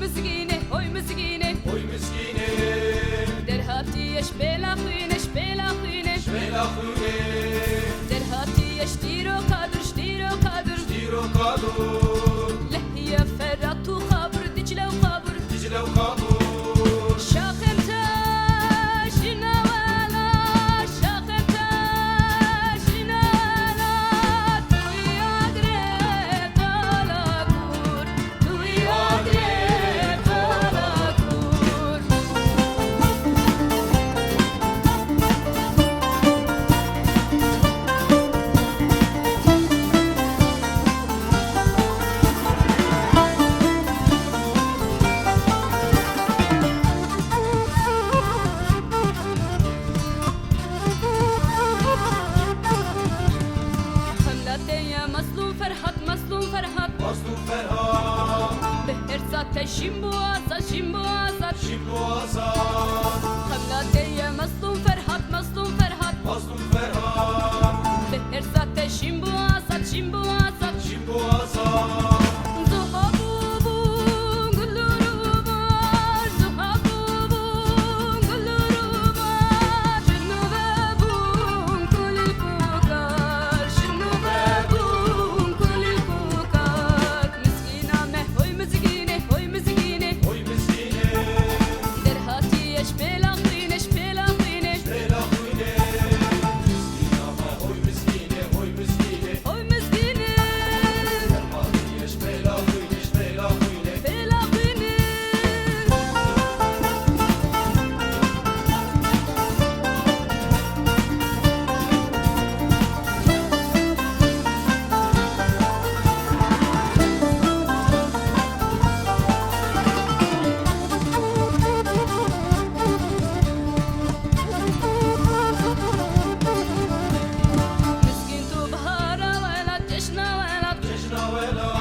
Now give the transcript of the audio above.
مسكينة هوي مسكينة هوي مسكينة درهاتي يشبيلا خوينة شبيلا خوينة شبيلا خوينة درهاتي يشتيرو قادر شتيرو قادر شتيرو قادر لهي فرات وخابر دجلة وخابر دجلة وخابر شاخمتا شنوالا شاخمتا شنوالا توي أدري طلاكور توي أدري طلاكور خلاتي يا مظلوم فرحات مظلوم فرحات مظلوم فرحات بهرسات شيمبو آزاد شيمبو آزاد شيمبو آزاد خلاتي يا مظلوم فرحات مظلوم فرحات مظلوم فرحات بهرسات شيمبو آزاد شيمبو آزاد شيمبو آزاد زهابون قلوروبار زهابون قلوروبار شنو بابون كل الفوكار شنو بابون كل الفوكار مسكينة ما هوي مسكينة هوي مسكينة هوي مسكينة درهاتي يشبيلا خوينة شبيلا خوينة شبيلا خوينة مسكينة ما هوي مسكينة هوي مسكينة هوي مسكينة درهاتي شبيلا خوينة شبيلا خوينة شبيلا خوينة مسكين تو بهارة ولا جشنا ولا جشنا ولا